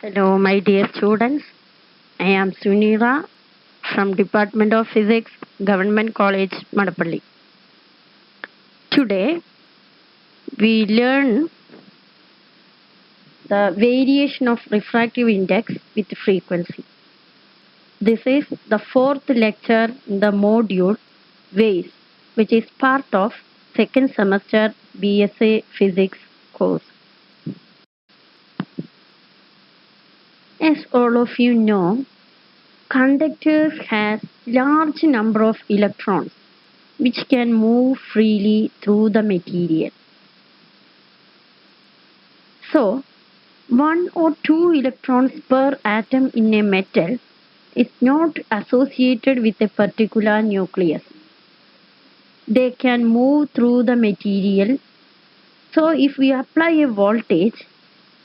Hello, my dear students. I am Sunira from Department of Physics, Government College, Madapalli. Today, we learn the variation of refractive index with frequency. This is the fourth lecture in the module Waves, which is part of second semester BSA Physics course. As all of you know, conductors has large number of electrons which can move freely through the material. So, one or two electrons per atom in a metal is not associated with a particular nucleus. They can move through the material. So, if we apply a voltage,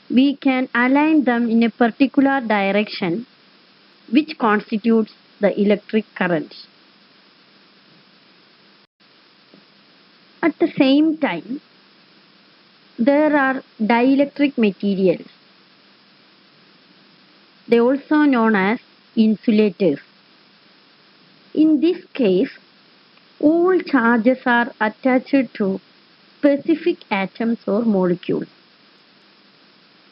we can align them in a particular direction which constitutes the electric current. At the same time, there are dielectric materials. They are also known as insulators. In this case, all charges are attached to specific atoms or molecules.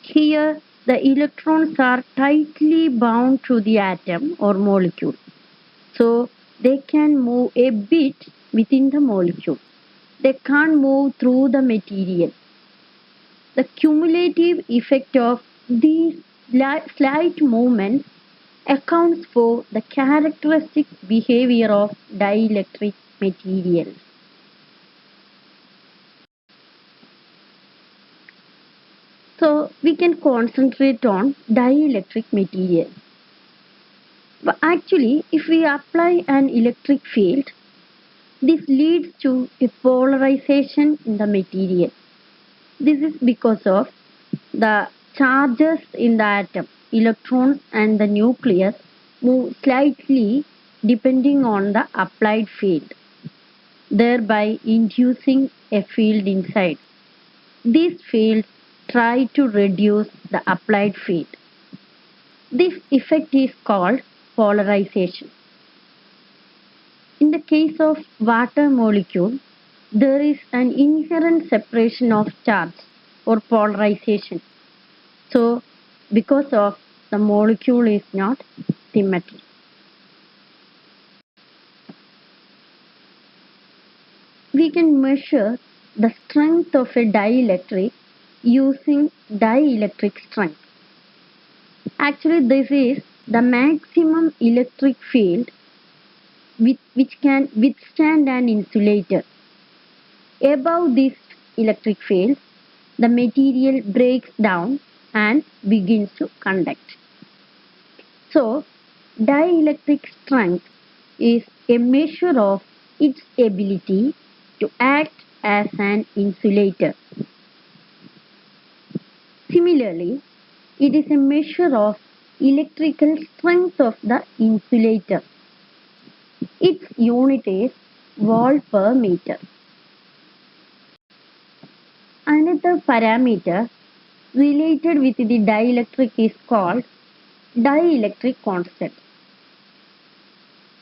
Here, the electrons are tightly bound to the atom or molecule, so they can move a bit within the molecule. They can't move through the material. The cumulative effect of these slight movements accounts for the characteristic behavior of dielectric materials. So we can concentrate on dielectric materials. But actually, if we apply an electric field, this leads to a polarization in the material. This is because of the charges in the atom, electrons and the nucleus move slightly depending on the applied field, thereby inducing a field inside. These fields try to reduce the applied field. This effect is called polarization. In the case of water molecule, there is an inherent separation of charge or polarization. So, because of the molecule is not symmetric. We can measure the strength of a dielectric using dielectric strength. Actually, this is the maximum electric field which can withstand an insulator. Above this electric field, the material breaks down and begins to conduct. So, dielectric strength is a measure of its ability to act as an insulator. Similarly, it is a measure of electrical strength of the insulator. Its unit is volt per meter. Another parameter related with the dielectric is called dielectric constant.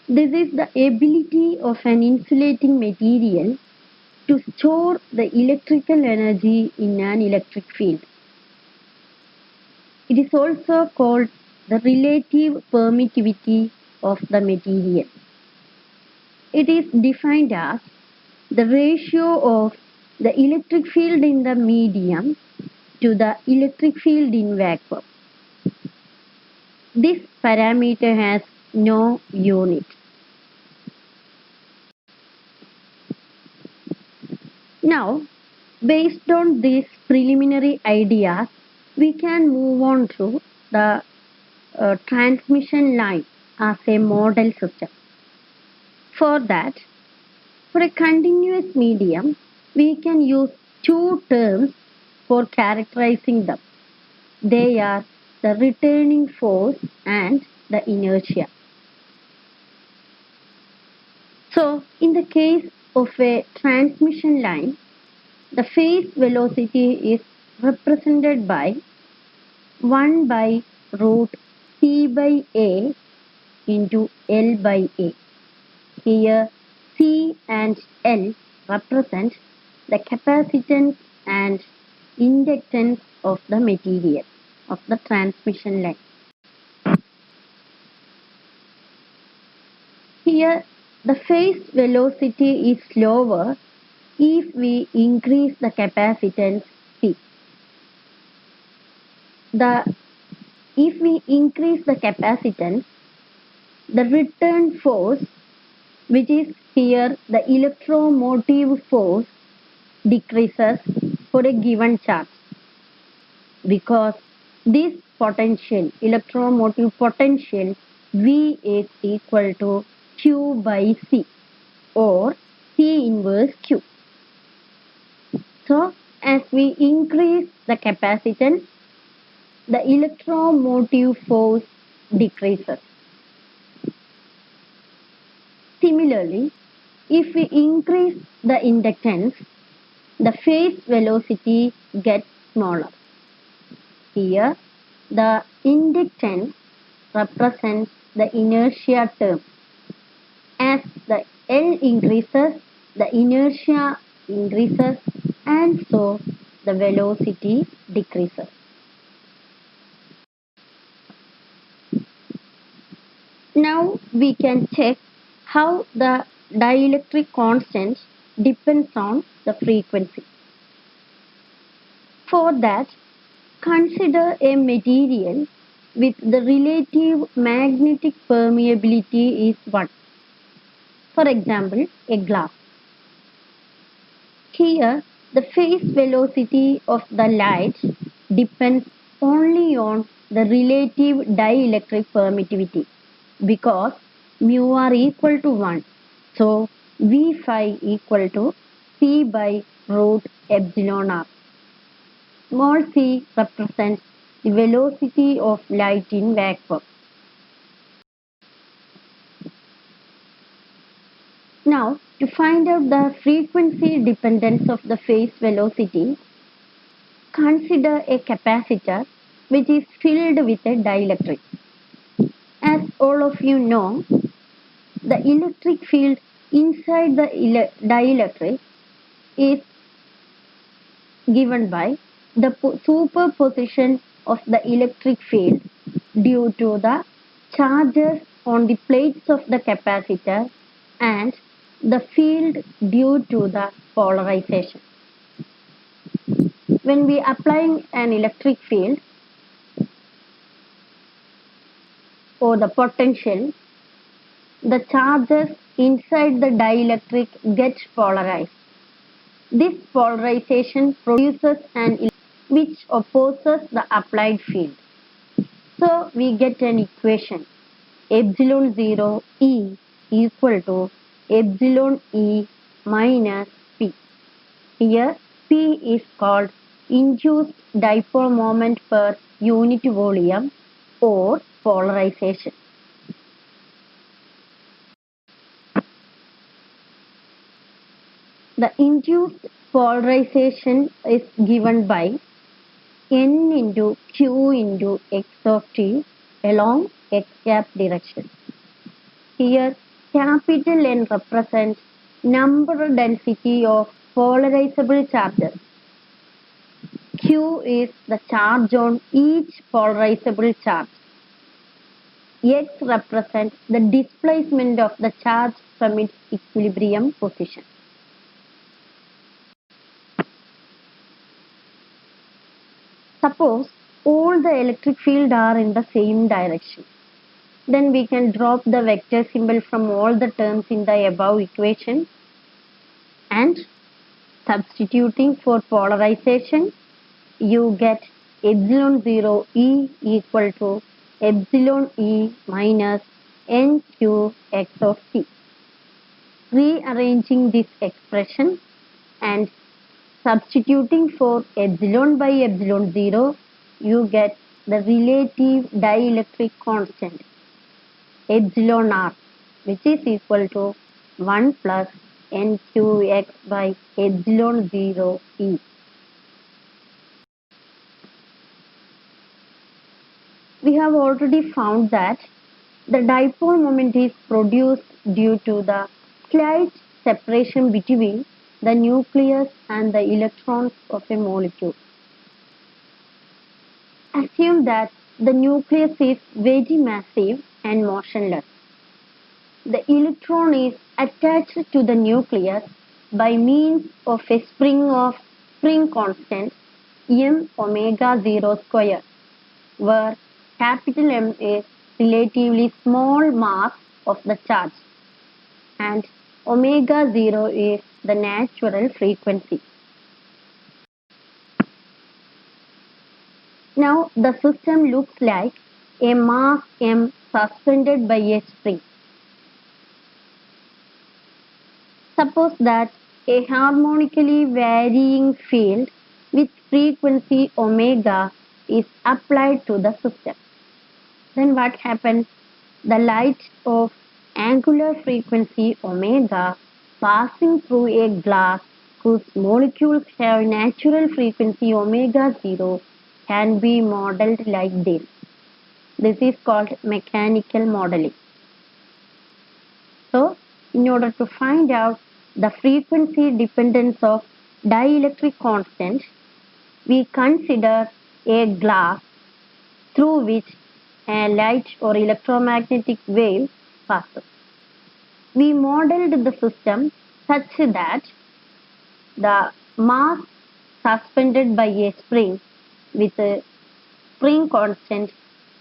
This is the ability of an insulating material to store the electrical energy in an electric field. It is also called the relative permittivity of the material. It is defined as the ratio of the electric field in the medium to the electric field in vacuum. This parameter has no unit. Now, based on these preliminary ideas, we can move on to the transmission line as a model system. For that, for a continuous medium, we can use two terms for characterizing them. They are the returning force and the inertia. So, in the case of a transmission line, the phase velocity is represented by 1 by root C by A into L by A. Here C and L represent the capacitance and inductance of the material of the transmission line. Here the phase velocity is slower if we increase the capacitance C. If we increase the capacitance, the return force, which is here the electromotive force, decreases for a given charge, because this potential, electromotive potential V is equal to Q by C or C inverse Q. So as we increase the capacitance, the electromotive force decreases. Similarly, if we increase the inductance, the phase velocity gets smaller. Here, the inductance represents the inertia term. As the L increases, the inertia increases, and so the velocity decreases. Now we can check how the dielectric constant depends on the frequency. For that, consider a material with the relative magnetic permeability is 1. For example, a glass. Here, the phase velocity of the light depends only on the relative dielectric permittivity, because mu r equal to 1. So, V phi equal to C by root epsilon r. Small c represents the velocity of light in vacuum. Now, to find out the frequency dependence of the phase velocity, consider a capacitor which is filled with a dielectric. As all of you know, the electric field inside the dielectric is given by the superposition of the electric field due to the charges on the plates of the capacitor and the field due to the polarization. When we are applying an electric field or the potential, the charges inside the dielectric get polarized. This polarization produces an electric which opposes the applied field. So we get an equation epsilon 0 E equal to epsilon E minus P. Here P is called induced dipole moment per unit volume or polarization. The induced polarization is given by N into Q into X of t along X cap direction. Here capital N represents number density of polarizable charges. Q is the charge on each polarizable charge. X represents the displacement of the charge from its equilibrium position. Suppose all the electric field are in the same direction. Then we can drop the vector symbol from all the terms in the above equation, and substituting for polarization, you get epsilon 0 E equal to epsilon E minus NQ X of t. Rearranging this expression and substituting for epsilon by epsilon 0, you get the relative dielectric constant epsilon r, which is equal to 1 plus NQX by epsilon 0 E. we have already found that the dipole moment is produced due to the slight separation between the nucleus and the electrons of a molecule. Assume that the nucleus is very massive and motionless. The electron is attached to the nucleus by means of a spring constant m omega 0 square, where capital M is relatively small mass of the charge and omega 0 is the natural frequency. Now the system looks like a mass m suspended by a spring. Suppose that a harmonically varying field with frequency omega is applied to the system. Then what happens? The light of angular frequency omega passing through a glass whose molecules have natural frequency omega 0 can be modeled like this. This is called mechanical modeling. So, in order to find out the frequency dependence of dielectric constant, we consider a glass through which a light or electromagnetic wave passes. We modeled the system such that the mass suspended by a spring with a spring constant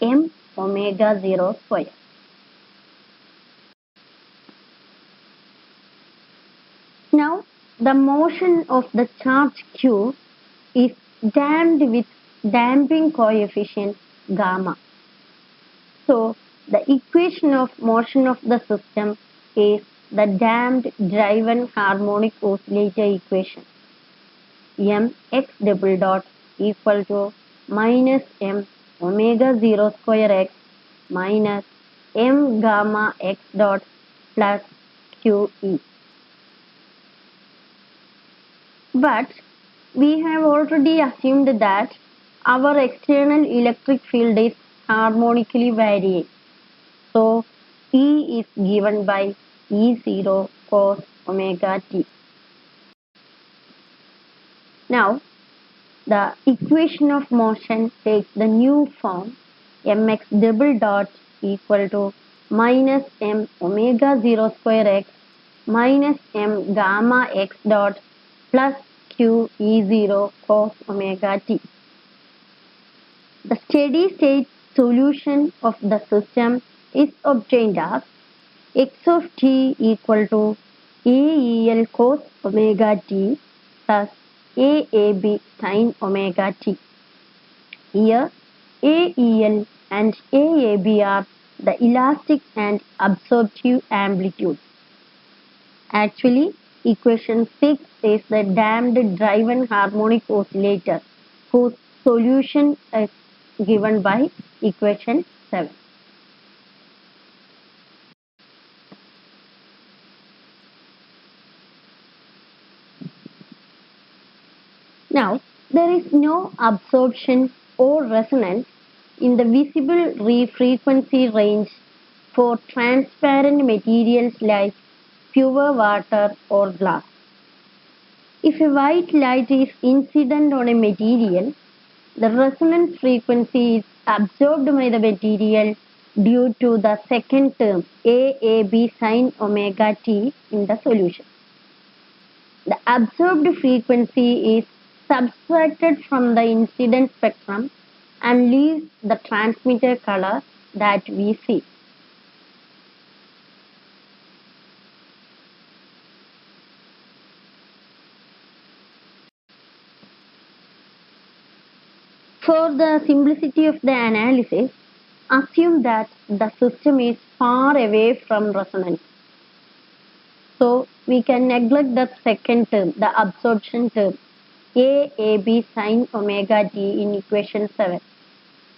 m omega 0 square. Now, the motion of the charge q is damped with damping coefficient gamma. So, the equation of motion of the system is the damped driven harmonic oscillator equation. Mx double dot equal to minus m omega 0 square x minus m gamma x dot plus qe. But we have already assumed that our external electric field is harmonically varying. So, E is given by E0 cos omega t. Now, the equation of motion takes the new form mx double dot equal to minus m omega 0 square x minus m gamma x dot plus q E0 cos omega t. The steady state solution of the system is obtained as x of t equal to AEL cos omega t plus AAB sin omega t. Here AEL and AAB are the elastic and absorptive amplitudes. Actually, equation 6 is the damped driven harmonic oscillator whose solution is given by equation 7. Now, there is no absorption or resonance in the visible frequency range for transparent materials like pure water or glass. If a white light is incident on a material, the resonance frequency is absorbed by the material due to the second term AAB sin omega t in the solution. The absorbed frequency is subtracted from the incident spectrum and leaves the transmitter color that we see. For the simplicity of the analysis, assume that the system is far away from resonance. So we can neglect the second term, the absorption term, AAB sin omega t in equation 7.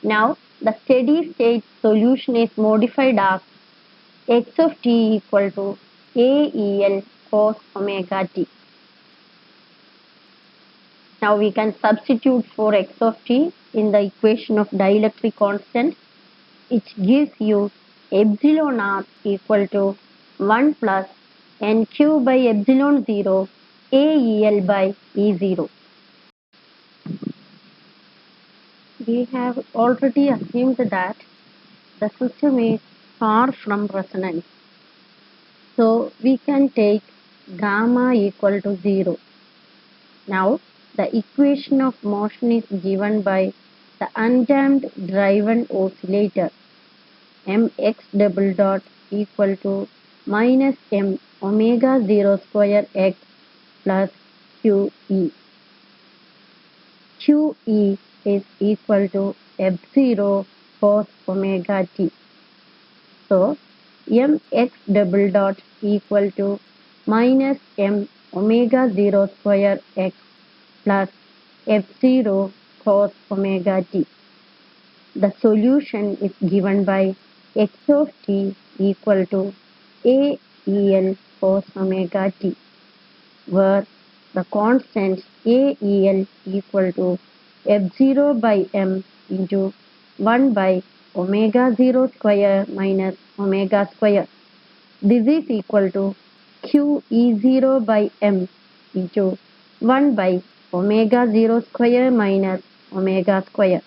Now the steady state solution is modified as x of t equal to AEL cos omega t. Now we can substitute for x of t in the equation of dielectric constant which gives you epsilon r equal to 1 plus nq by epsilon 0 AEL by E0. We have already assumed that the system is far from resonance. So we can take gamma equal to 0. Now the equation of motion is given by the undamped driven oscillator mx double dot equal to minus m omega 0 square x plus QE. QE is equal to f0 cos omega t. So mx double dot equal to minus m omega 0 square x plus f0 cos omega t. The solution is given by x of t equal to AEL cos omega t, where the constant AEL equal to f0 by m into 1 by omega 0 square minus omega square. This is equal to QE0 by m into 1 by omega 0 square minus omega square.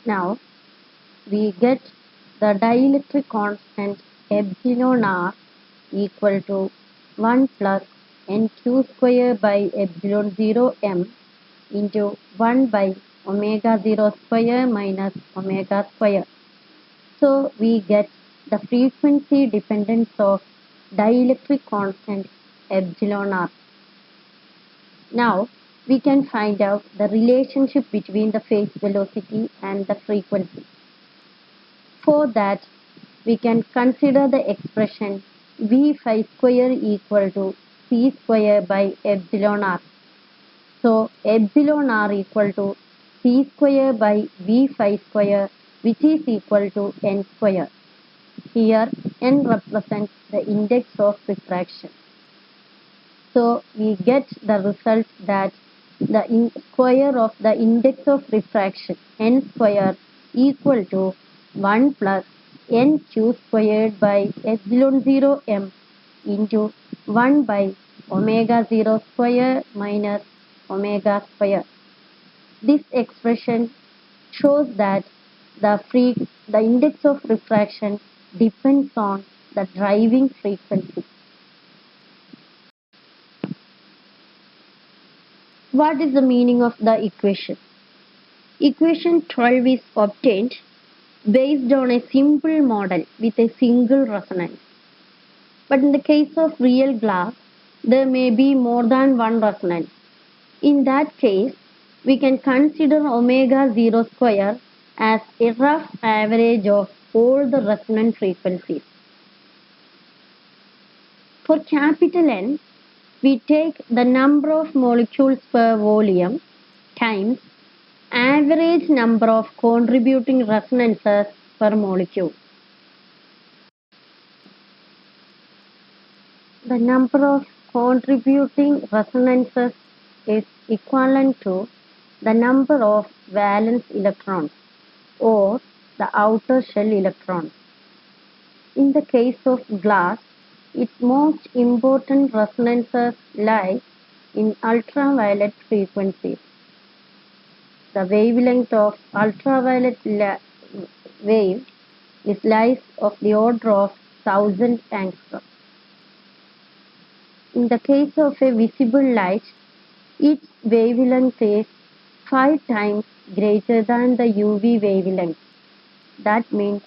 Now we get the dielectric constant epsilon r equal to 1 plus nq square by epsilon 0 m into 1 by omega 0 square minus omega square. So we get the frequency dependence of dielectric constant epsilon r. Now we can find out the relationship between the phase velocity and the frequency. For that, we can consider the expression v phi square equal to c square by epsilon r. So epsilon r equal to c square by v phi square, which is equal to n square. Here n represents the index of refraction. So we get the result that the square of the index of refraction n square equal to 1 plus nq squared by epsilon 0 m into 1 by omega 0 square minus omega square. This expression shows that the index of refraction depends on the driving frequency. What is the meaning of the equation? Equation 12 is obtained based on a simple model with a single resonance. But in the case of real glass, there may be more than one resonance. In that case, we can consider omega 0 square as a rough average of all the resonant frequencies. For capital N, we take the number of molecules per volume times average number of contributing resonances per molecule. The number of contributing resonances is equivalent to the number of valence electrons or the outer shell electrons. In the case of glass, its most important resonances lie in ultraviolet frequencies. The wavelength of ultraviolet wave lies of the order of 1000 angstrom. In the case of a visible light, its wavelength is 5 times greater than the UV wavelength. That means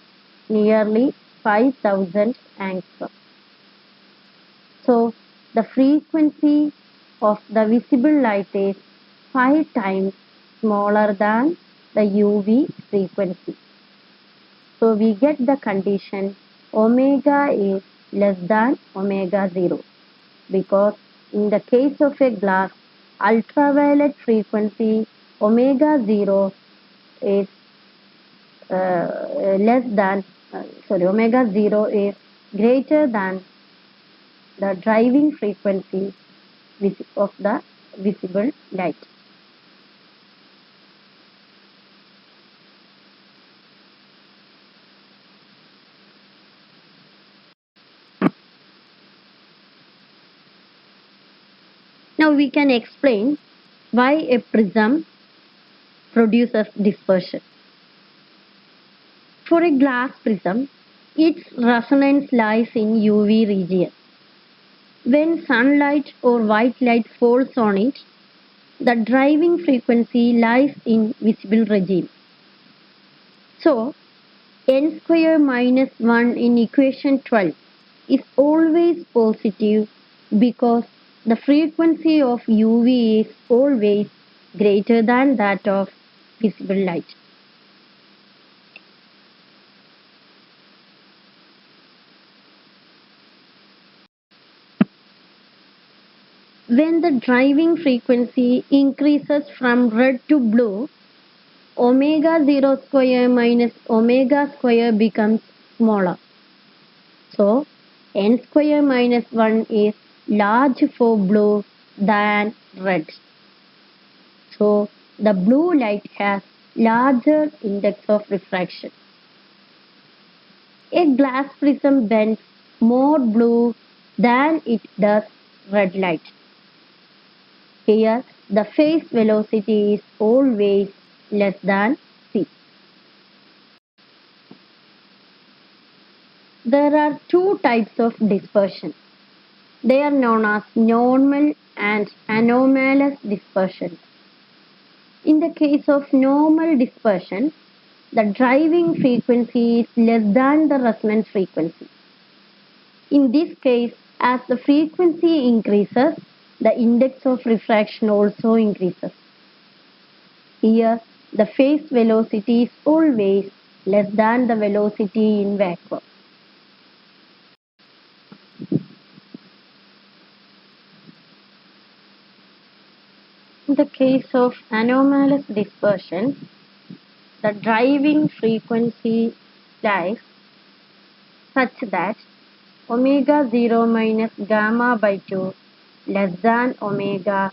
nearly 5000 angstrom. So the frequency of the visible light is 5 times smaller than the UV frequency. So we get the condition omega is less than omega 0, because in the case of a glass, ultraviolet frequency omega 0 is omega 0 is greater than the driving frequency of the visible light. we can explain why a prism produces dispersion. For a glass prism, its resonance lies in UV region. When sunlight or white light falls on it, the driving frequency lies in visible regime. So, n square minus 1 in equation 12 is always positive because the frequency of UV is always greater than that of visible light. When the driving frequency increases from red to blue, omega 0 square minus omega square becomes smaller. So, n square minus 1 is large for blue than red. So, the blue light has larger index of refraction. A glass prism bends more blue than it does red light. Here, the phase velocity is always less than c. There are two types of dispersion. They are known as normal and anomalous dispersion. In the case of normal dispersion, the driving frequency is less than the resonance frequency. In this case, as the frequency increases, the index of refraction also increases. Here, the phase velocity is always less than the velocity in vacuum. In the case of anomalous dispersion, the driving frequency lies such that omega 0 minus gamma by 2 less than omega,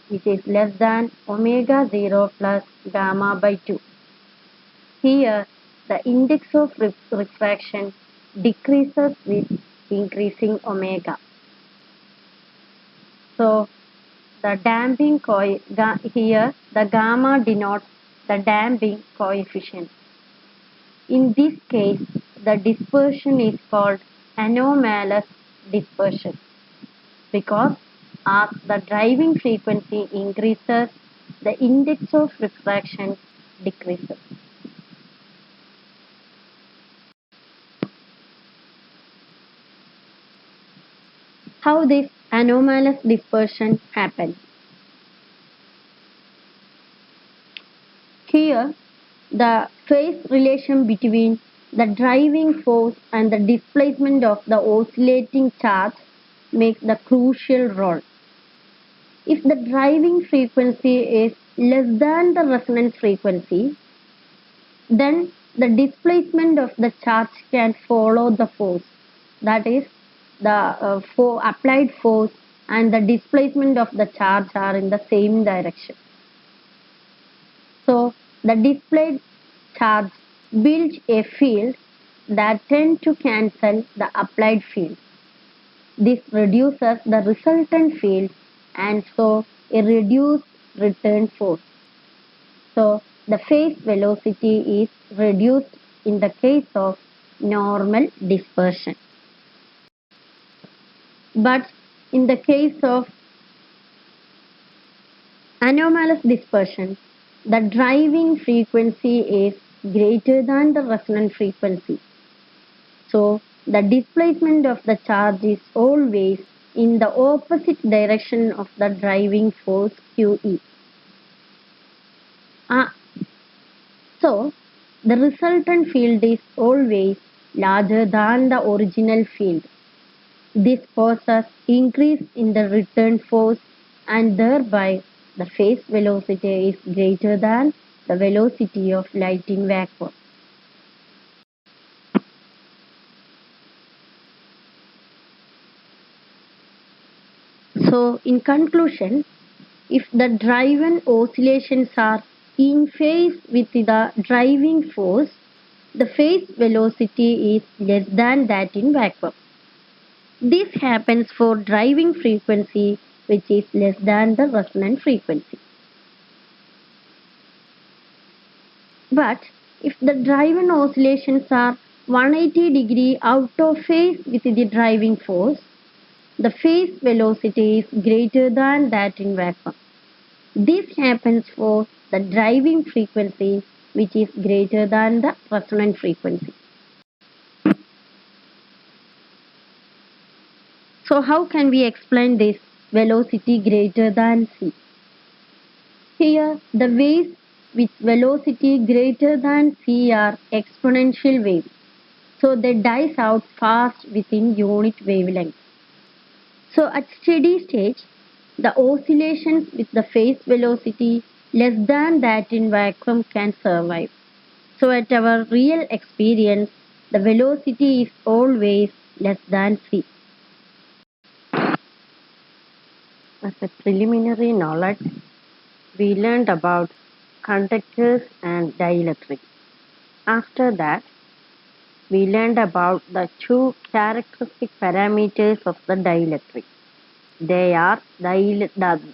which is less than omega 0 plus gamma by 2. Here, the index of refraction decreases with increasing omega. So, the damping here the gamma denotes the damping coefficient. In this case, the dispersion is called anomalous dispersion because as the driving frequency increases, the index of refraction decreases. How this anomalous dispersion happens? Here, the phase relation between the driving force and the displacement of the oscillating charge makes the crucial role. If the driving frequency is less than the resonance frequency, then the displacement of the charge can follow the force. That is, the applied force and the displacement of the charge are in the same direction. So, the displayed charge builds a field that tends to cancel the applied field. This reduces the resultant field and so a reduced return force. So, the phase velocity is reduced in the case of normal dispersion. But in the case of anomalous dispersion, the driving frequency is greater than the resonant frequency. So, the displacement of the charge is always in the opposite direction of the driving force QE. So, the resultant field is always larger than the original field. This causes increase in the return force and thereby the phase velocity is greater than the velocity of light in vacuum. So, in conclusion, if the driven oscillations are in phase with the driving force, the phase velocity is less than that in vacuum. This happens for driving frequency which is less than the resonant frequency. But if the driven oscillations are 180-degree out of phase with the driving force, the phase velocity is greater than that in vacuum. This happens for the driving frequency, which is greater than the resonant frequency. So how can we explain this velocity greater than c? Here, the waves with velocity greater than c are exponential waves, so they dies out fast within unit wavelength. So at steady state, the oscillations with the phase velocity less than that in vacuum can survive. So at our real experience, the velocity is always less than c. As a preliminary knowledge, we learned about conductors and dielectrics. After that, we learned about the two characteristic parameters of the dielectric. They are the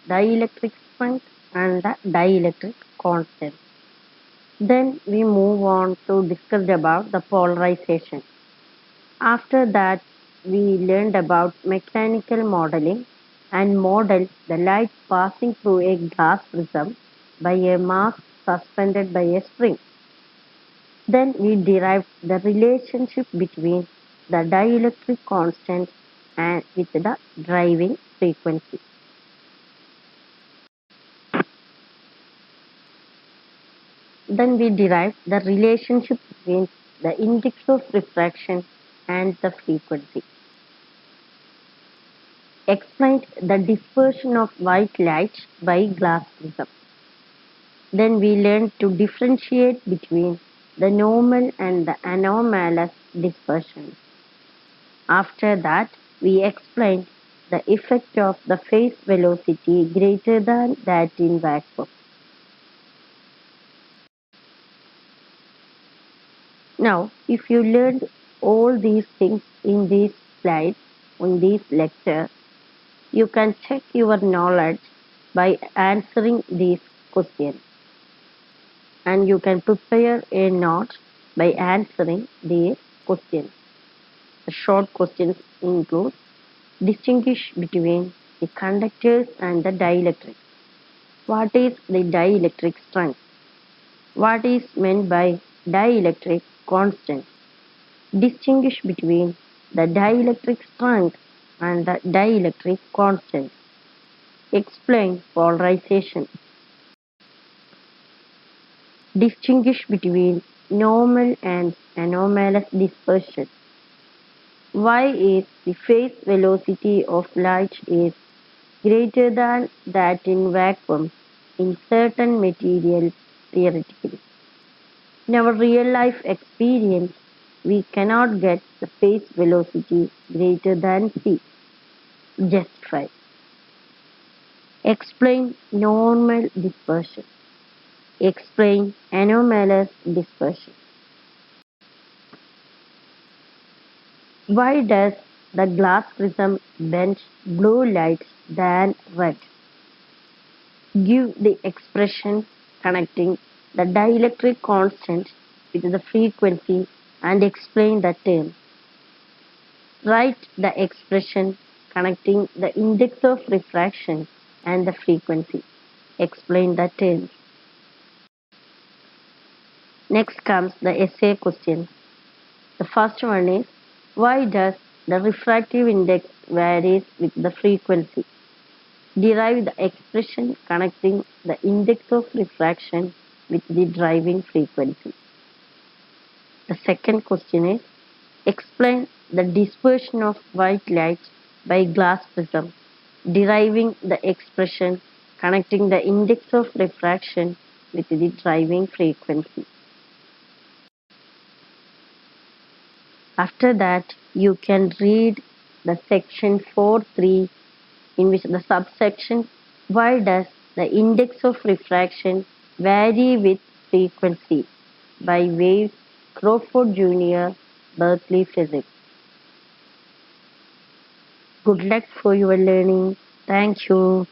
dielectric strength and the dielectric constant. Then we move on to discuss about the polarization. After that, we learned about mechanical modeling and modeled the light passing through a glass prism by a mask suspended by a spring. Then we derived the relationship between the dielectric constant and with the driving frequency. Then we derived the relationship between the index of refraction and the frequency. Explained the dispersion of white light by glass prism. Then we learned to differentiate between the normal and the anomalous dispersion. After that, we explained the effect of the phase velocity greater than that in vacuum. Now, if you learned all these things in this slide, in this lecture, you can check your knowledge by answering these questions. And you can prepare a note by answering these questions. The short questions include: distinguish between the conductors and the dielectric. What is the dielectric strength? What is meant by dielectric constant? Distinguish between the dielectric strength and the dielectric constant. Explain polarization. Distinguish between normal and anomalous dispersion. Why is the phase velocity of light is greater than that in vacuum in certain materials theoretically? In our real life experience, we cannot get the phase velocity greater than c. Justify. Explain normal dispersion. Explain anomalous dispersion. Why does the glass prism bend blue light than red? Give the expression connecting the dielectric constant with the frequency and explain the term. Write the expression connecting the index of refraction and the frequency. Explain the terms. Next comes the essay question. The first one is: why does the refractive index varies with the frequency? Derive the expression connecting the index of refraction with the driving frequency. The second question is: explain the dispersion of white light by glass prism, deriving the expression connecting the index of refraction with the driving frequency. After that, you can read the section 4.3, in which the subsection: why does the index of refraction vary with frequency, by Waves, Crawford Jr., Berkeley Physics. Good luck for your learning. Thank you.